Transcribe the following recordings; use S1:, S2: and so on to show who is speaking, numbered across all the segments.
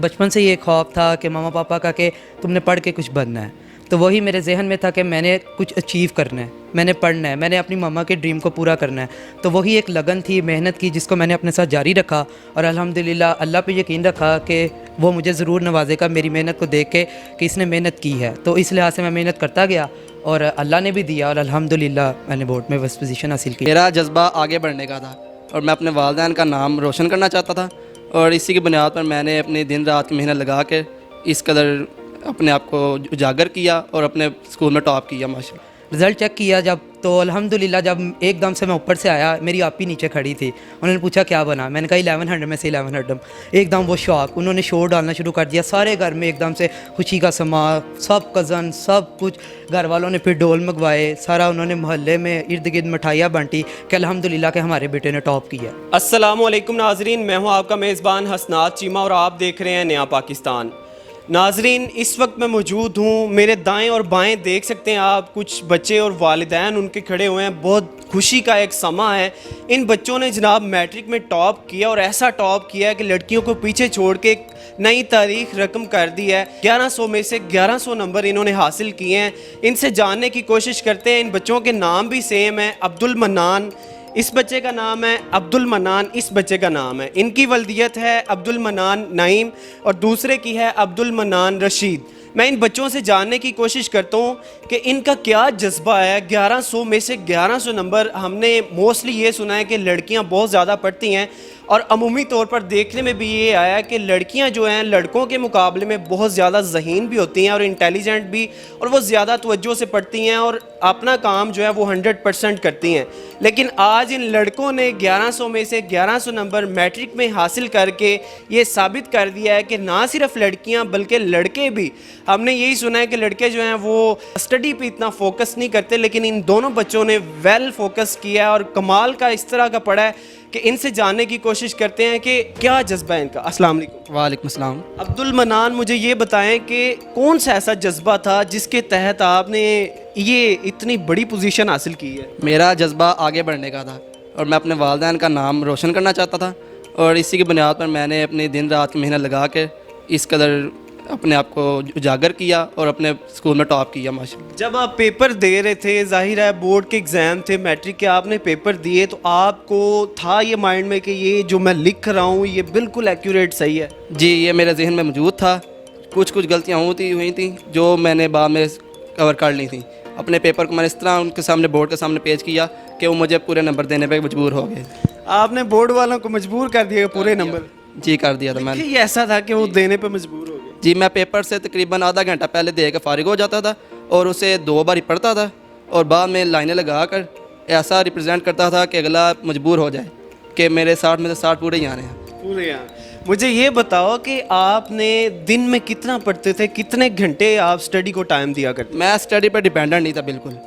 S1: बचपन से ये ख्वाब था कि मामा पापा का कि तुमने पढ़ के कुछ बनना है, तो वही मेरे जहन में था कि मैंने कुछ अचीव करना है, मैंने पढ़ना है, मैंने अपनी मम्मा के ड्रीम को पूरा करना है। तो वही एक लगन थी, मेहनत की, जिसको मैंने अपने साथ जारी रखा और अल्हम्दुलिल्लाह अल्लाह पे यकीन रखा कि वो मुझे ज़रूर नवाजेगा मेरी मेहनत को देख के कि इसने मेहनत की है। तो इस लिहाज से मैं मेहनत करता गया और अल्लाह ने भी दिया और अल्हम्दुलिल्लाह मैंने बोर्ड में फर्स्ट पोजीशन हासिल की।
S2: मेरा जज्बा आगे बढ़ने का था और मैं अपने वालिदैन का नाम रोशन करना चाहता था, और इसी की बुनियाद पर मैंने अपनी दिन रात की मेहनत लगा के इस कदर अपने आप को उजागर किया और अपने स्कूल में टॉप किया माशाल्लाह।
S1: रिज़ल्ट चेक किया जब, तो अल्हम्दुलिल्लाह जब एकदम से मैं ऊपर से आया, मेरी आपी नीचे खड़ी थी, उन्होंने पूछा क्या बना, मैंने कहा 1100 में से 1100। एकदम वो शौक, उन्होंने शोर डालना शुरू कर दिया, सारे घर में एकदम से खुशी का समा, सब कज़न सब कुछ, घर वालों ने फिर ढोल मंगवाए, सारा उन्होंने मोहल्ले में इर्द गिर्द मिठाइयाँ बांटी कि अल्हम्दुलिल्लाह के हमारे बेटे ने टॉप किया।
S3: अस्सलामु अलैकुम नाजरीन, मैं हूं आपका मेज़बान हसनात चीमा और आप देख रहे हैं नया पाकिस्तान। नाजरीन, इस वक्त मैं मौजूद हूँ, मेरे दाएं और बाएं देख सकते हैं आप, कुछ बच्चे और वालिदैन उनके खड़े हुए हैं। बहुत खुशी का एक समा है। इन बच्चों ने जनाब मैट्रिक में टॉप किया और ऐसा टॉप किया है कि लड़कियों को पीछे छोड़ के एक नई तारीख रकम कर दी है। 1100 में से 1100 नंबर इन्होंने हासिल किए हैं। इनसे जानने की कोशिश करते हैं। इन बच्चों के नाम भी सेम है, अब्दुल मन्नान, इस बच्चे का नाम है अब्दुल मन्नान, इस बच्चे का नाम है, इनकी वल्दियत है अब्दुल मन्नान नईम और दूसरे की है अब्दुल मन्नान रशीद। मैं इन बच्चों से जानने की कोशिश करता हूँ कि इनका क्या जज्बा है। 1100 में से 1100 नंबर, हमने मोस्टली ये सुना है कि लड़कियाँ बहुत ज़्यादा पढ़ती हैं और अमूमी तौर पर देखने में भी ये आया है कि लड़कियां जो हैं लड़कों के मुकाबले में बहुत ज़्यादा ज़हीन भी होती हैं और इंटेलिजेंट भी, और वो ज़्यादा तवज्जो से पढ़ती हैं और अपना काम जो है वो 100% करती हैं। लेकिन आज इन लड़कों ने 1100 में से 1100 नंबर मैट्रिक में हासिल करके ये साबित कर दिया है कि ना सिर्फ लड़कियां बल्कि लड़के भी, हमने यही सुना है कि लड़के जो हैं वो स्टडी पे इतना फोकस नहीं करते, लेकिन इन दोनों बच्चों ने वेल फोकस किया है और कमाल का इस तरह का पढ़ा है कि इनसे जानने की कोशिश करते हैं कि क्या जज्बा है इनका। अस्सलाम वालेकुम।
S2: वालेकुम अस्सलाम।
S3: अब्दुल मन्नान, मुझे ये बताएं कि कौन सा ऐसा जज्बा था जिसके तहत आपने ये इतनी बड़ी पोजीशन हासिल की है।
S2: मेरा जज्बा आगे बढ़ने का था और मैं अपने वालिदैन का नाम रोशन करना चाहता था, और इसी की बुनियाद पर मैंने अपनी दिन रात की मेहनत लगा के इस कदर अपने आप को उजागर किया और अपने स्कूल में टॉप किया माशाल्लाह।
S3: जब आप पेपर दे रहे थे, जाहिर है बोर्ड के एग्ज़ाम थे, मैट्रिक के, आपने पेपर दिए, तो आपको था ये माइंड में कि ये जो मैं लिख रहा हूँ ये बिल्कुल एक्यूरेट सही है?
S2: जी, ये मेरे जहन में मौजूद था। कुछ गलतियाँ हुई थी जो मैंने बाद में कवर कर ली थी। अपने पेपर को मैंने इस तरह उनके सामने, बोर्ड के सामने पेश किया कि वो मुझे पूरे नंबर देने पर मजबूर हो गए।
S3: आपने बोर्ड वालों को मजबूर कर दिया पूरे नंबर?
S2: जी, कर दिया था मैंने।
S3: ये ऐसा था कि वो देने पे मजबूर हो गए?
S2: जी, मैं पेपर से तकरीबन आधा घंटा पहले दे के फारिग हो जाता था और उसे 2 बार ही पढ़ता था और बाद में लाइनें लगा कर ऐसा रिप्रेजेंट करता था कि अगला मजबूर हो जाए कि मेरे 60 में से 60 पूरे ही आने हैं।
S3: पूरे यहाँ। मुझे ये बताओ कि आपने दिन में कितना पढ़ते थे, कितने घंटे आप स्टडी को टाइम दिया करते?
S2: मैं स्टडी पर डिपेंडेंट नहीं था बिल्कुल।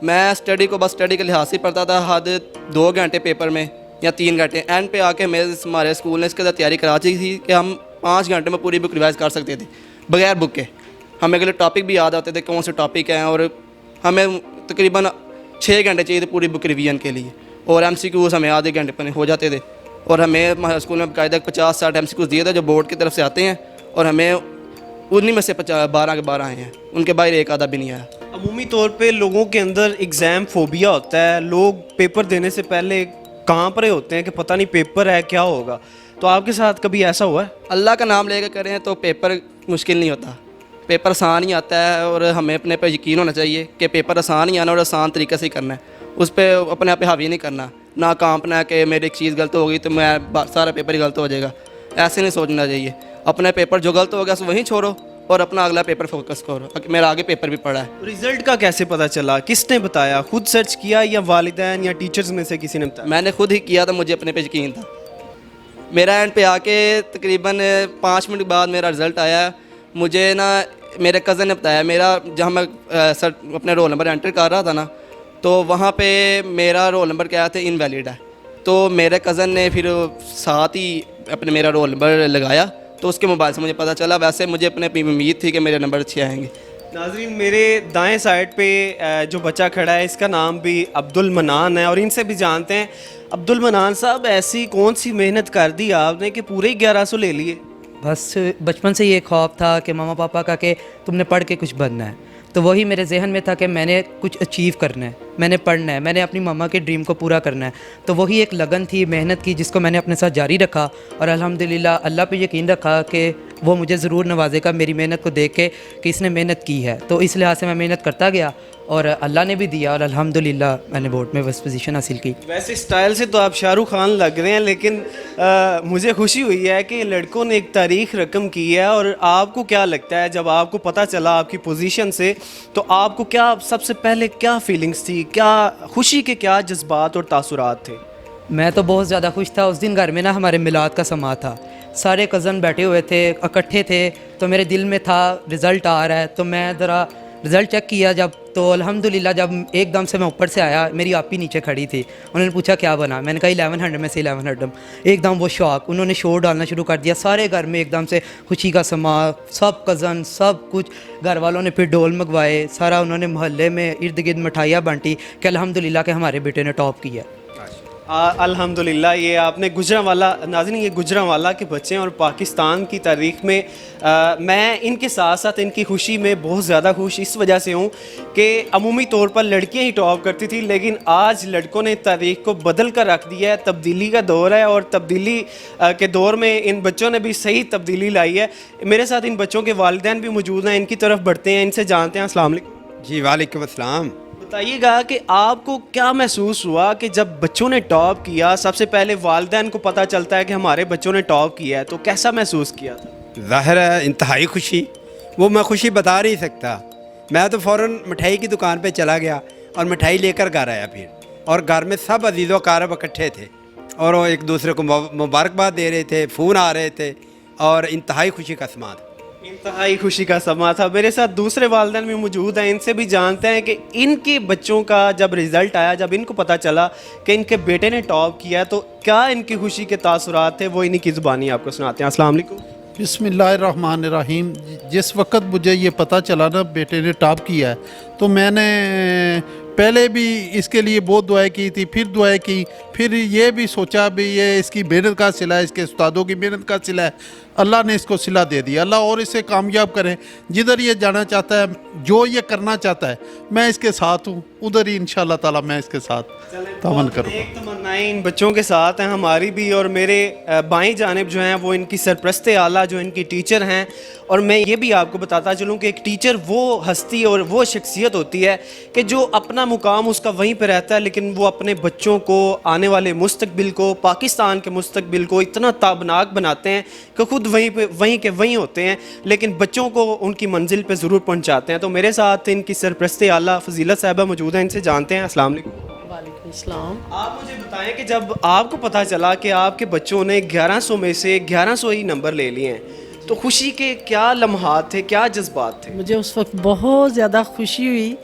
S2: मैं स्टडी को बस स्टडी के लिहाज से पढ़ता था। हद 2 घंटे पेपर में या 3 घंटे एंड पे आके हमारे स्कूल ने इसके अंदर तैयारी करा दी थी कि हम 5 घंटे में पूरी बुक रिवाइज़ कर सकते थे बगैर बुक के। हमें अगले टॉपिक भी याद आते थे कौन से टॉपिक हैं, और हमें तकरीबन 6 घंटे चाहिए थे पूरी बुक रिवीजन के लिए, और MCQs हमें आधे घंटे पर हो जाते थे। और हमें हमारे स्कूल में बाकायदा 50-60 MCQs दिए थे जो बोर्ड की तरफ से आते हैं, और हमें उन्हीं में से 12 के 12 आए हैं, उनके बाहर एक आधा भी नहीं आया।
S3: अमूमी तौर पे लोगों के अंदर एग्ज़ाम फोबिया होता है, लोग पेपर देने से पहले कांप रहे होते हैं कि पता नहीं पेपर है क्या होगा, तो आपके साथ कभी ऐसा हुआ है?
S2: अल्लाह का नाम लेकर करें तो पेपर मुश्किल नहीं होता, पेपर आसान ही आता है, और हमें अपने पर यकीन होना चाहिए कि पेपर आसान ही आना और आसान तरीके से ही करना है। उस पर अपने आप हावी नहीं करना, ना कांपना है कि मेरी एक चीज़ गलत हो गई तो मैं सारा पेपर ही गलत हो जाएगा, ऐसे नहीं सोचना चाहिए। अपने पेपर जो गलत हो गया वहीं छोड़ो और अपना अगला पेपर फोकस करो। मेरा आगे पेपर भी पड़ा है।
S3: रिज़ल्ट का कैसे पता चला, किसने बताया, खुद सर्च किया या वालिदैन या टीचर्स में से किसी ने बताया?
S2: मैंने खुद ही किया था, मुझे अपने पे यकीन था। मेरा एंड पे आके तकरीबन 5 मिनट बाद मेरा रिज़ल्ट आया। मुझे ना मेरे कज़न ने बताया, मेरा जहाँ मैं सर अपने रोल नंबर एंटर कर रहा था ना, तो वहाँ पे मेरा रोल नंबर क्या था, इनवैलिड है। तो मेरे कज़न ने फिर साथ ही अपने मेरा रोल नंबर लगाया, तो उसके मोबाइल से मुझे पता चला। वैसे मुझे अपने उम्मीद थी कि मेरे नंबर अच्छे आएंगे।
S3: नाज़रीन, मेरे दाएं साइड पे जो बच्चा खड़ा है इसका नाम भी अब्दुल मन्नान है और इनसे भी जानते हैं। अब्दुल मन्नान साहब, ऐसी कौन सी मेहनत कर दी आपने कि पूरे 1100 ले लिए?
S1: बस बचपन से ये ख्वाब था कि मामा पापा का कि तुमने पढ़ के कुछ बनना है, तो वही मेरे जहन में था कि मैंने कुछ अचीव करना है, मैंने पढ़ना है, मैंने अपनी मम्मा के ड्रीम को पूरा करना है। तो वही एक लगन थी, मेहनत की, जिसको मैंने अपने साथ जारी रखा और अल्हम्दुलिल्लाह अल्लाह पे यकीन रखा कि वो मुझे ज़रूर नवाजेगा मेरी मेहनत को देख के कि इसने मेहनत की है। तो इस लिहाज से मैं मेहनत करता गया और अल्लाह ने भी दिया और अल्हम्दुलिल्लाह मैंने बोर्ड में फर्स्ट पोजीशन हासिल की।
S3: वैसे स्टाइल से तो आप शाहरुख खान लग रहे हैं, लेकिन मुझे खुशी हुई है कि लड़कों ने एक तारीख रकम की है। और आपको क्या लगता है जब आपको पता चला आपकी पोजीशन से, तो आपको क्या सबसे पहले क्या फीलिंग्स थी, क्या खुशी के क्या जज्बात और तासुरात थे?
S1: मैं तो बहुत ज़्यादा खुश था। उस दिन घर में ना हमारे मिलाद का समा था, सारे कज़न बैठे हुए थे, इकट्ठे थे, तो मेरे दिल में था रिज़ल्ट आ रहा है। तो मैं ज़रा रिज़ल्ट चेक किया जब, तो अल्हम्दुलिल्लाह जब एकदम से मैं ऊपर से आया, मेरी आपी नीचे खड़ी थी। उन्होंने पूछा क्या बना, मैंने कहा 1100 में से 1100। एकदम वो शौक, उन्होंने शोर डालना शुरू कर दिया, सारे घर में एकदम से खुशी का समा, सब कज़न सब कुछ। घर वालों ने फिर ढोल मंगवाए, सारा उन्होंने मोहल्ले में इर्द गिर्द मिठाइयाँ बांटी कि अल्हम्दुलिल्लाह के हमारे बेटे ने टॉप किया।
S3: अल्हम्दुलिल्लाह, ये आपने गुजरांवाला, नाज़रीन ये गुजरांवाला के बच्चे हैं और पाकिस्तान की तारीख़ में मैं इनके साथ साथ इनकी खुशी में बहुत ज़्यादा खुश इस वजह से हूँ कि अमूमी तौर पर लड़कियां ही टॉप करती थी, लेकिन आज लड़कों ने तारीख़ को बदल कर रख दिया है। तब्दीली का दौर है और तब्दीली के दौर में इन बच्चों ने भी सही तब्दीली लाई है। मेरे साथ इन बच्चों के वालिदैन भी मौजूद हैं, इनकी तरफ बढ़ते हैं, इनसे जानते हैं। अस्सलाम वालेकुम।
S4: जी वालेकुम अस्सलाम।
S3: बताइएगा कि आपको क्या महसूस हुआ कि जब बच्चों ने टॉप किया, सबसे पहले वालिदैन को पता चलता है कि हमारे बच्चों ने टॉप किया है, तो कैसा महसूस किया था?
S4: ज़ाहिर है इंतहाई खुशी, वो मैं खुशी बता नहीं सकता। मैं तो फ़ौरन मिठाई की दुकान पे चला गया और मिठाई लेकर घर आया फिर, और घर में सब अजीज़ व कारब इकट्ठे थे और वो एक दूसरे को मुबारकबाद दे रहे थे, फ़ोन आ रहे थे और इंतहाई खुशी का समा था।
S3: इंतहाई खुशी का समा था। मेरे साथ दूसरे वालिदैन भी मौजूद हैं, इनसे भी जानते हैं कि इनके बच्चों का जब रिज़ल्ट आया, जब इनको पता चला कि इनके बेटे ने टॉप किया, तो क्या इनकी खुशी के तासुरात थे, वो इन्हीं की ज़ुबानी आपको सुनाते हैं। अस्सलाम वालेकुम।
S5: बिस्मिल्लाहिर्रहमानिर्रहीम। जिस वक्त मुझे ये पता चला ना बेटे ने टॉप किया है, तो मैंने पहले भी इसके लिए बहुत दुआएं की थी, फिर दुआएं की, फिर ये भी सोचा भी ये इसकी मेहनत का सिला है, इसके उस्तादों की मेहनत का सिला है। अल्लाह ने इसको सिला दे दिया, अल्लाह और इसे कामयाब करे। जिधर ये जाना चाहता है, जो ये करना चाहता है, मैं इसके साथ हूँ, उधर ही इंशाअल्लाह ताला मैं इसके साथ तामन करूँगा।
S3: एक तमन्नाएं इन बच्चों के साथ हैं, हमारी भी, और मेरे बाईं जानिब जो हैं वो इनकी सरपरस्त आला जो इनकी टीचर हैं। और मैं ये भी आपको बताता चलूँ कि एक टीचर वो हस्ती और वो शख्सियत होती है कि जो अपना मुकाम उसका वहीं पर रहता है, लेकिन वो अपने बच्चों को, आने वाले मुस्तकबिल को, पाकिस्तान के मुस्तकबिल को इतना ताबनाक बनाते हैं कि खुद वहीं के वहीं होते हैं, लेकिन बच्चों को उनकी मंजिल पे ज़रूर पहुंचाते हैं। तो मेरे साथ इनकी सरपरस्त आला फजीलत साहिबा मौजूद हैं, इनसे जानते हैं। अस्सलाम वालेकुम।
S6: वालेकुम सलाम।
S3: आप मुझे बताएं कि जब आपको पता चला कि आपके बच्चों ने 1100 में से 1100 ही नंबर ले लिए हैं, तो खुशी के क्या लम्हात थे, क्या जज्बात थे?
S6: मुझे उस वक्त बहुत ज़्यादा खुशी हुई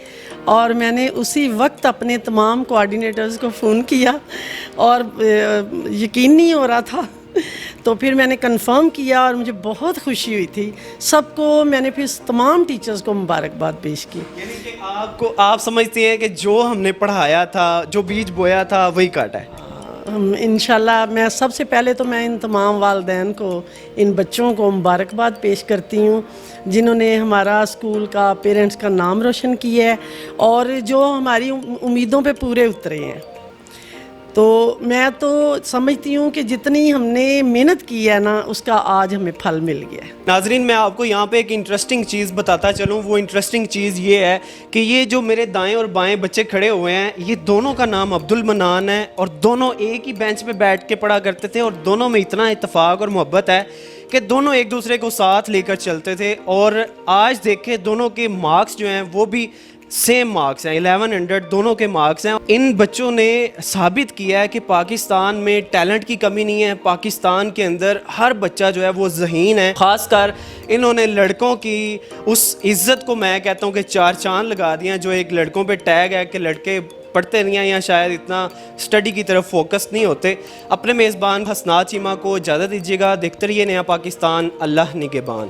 S6: और मैंने उसी वक्त अपने तमाम कोऑर्डिनेटर्स को फ़ोन किया और यकीन नहीं हो रहा था। तो फिर मैंने कंफर्म किया और मुझे बहुत खुशी हुई थी। सबको मैंने फिर तमाम टीचर्स को मुबारकबाद पेश की।
S3: यानी कि आप समझते हैं कि जो हमने पढ़ाया था, जो बीज बोया था, वही काटा है।
S6: इंशाल्लाह मैं सबसे पहले तो मैं इन तमाम वालिदैन को, इन बच्चों को मुबारकबाद पेश करती हूँ जिन्होंने हमारा स्कूल का, पेरेंट्स का नाम रोशन किया है और जो हमारी उम्मीदों पे पूरे उतरे हैं। तो मैं तो समझती हूँ कि जितनी हमने मेहनत की है ना, उसका आज हमें फल मिल गया है।
S3: नाजरीन, मैं आपको यहाँ पे एक इंटरेस्टिंग चीज़ बताता चलूँ। वो इंटरेस्टिंग चीज़ ये है कि ये जो मेरे दाएं और बाएं बच्चे खड़े हुए हैं, ये दोनों का नाम अब्दुल मनान है और दोनों एक ही बेंच पे बैठ के पढ़ा करते थे और दोनों में इतना इत्तेफाक और मोहब्बत है कि दोनों एक दूसरे को साथ लेकर चलते थे। और आज देखें दोनों के मार्क्स जो हैं वो भी सेम मार्क्स हैं, 1100 दोनों के मार्क्स हैं। इन बच्चों ने साबित किया है कि पाकिस्तान में टैलेंट की कमी नहीं है, पाकिस्तान के अंदर हर बच्चा जो है वो ज़हीन है। ख़ासकर इन्होंने लड़कों की उस इज़्ज़त को मैं कहता हूँ कि चार चांद लगा दिए हैं जो एक लड़कों पे टैग है कि लड़के पढ़ते नहीं हैं या शायद इतना स्टडी की तरफ फोकस नहीं होते। अपने मेज़बान हसनात चीमा को इजाज़त दीजिएगा। देखते रहिए नया पाकिस्तान। अल्लाह निगहबान।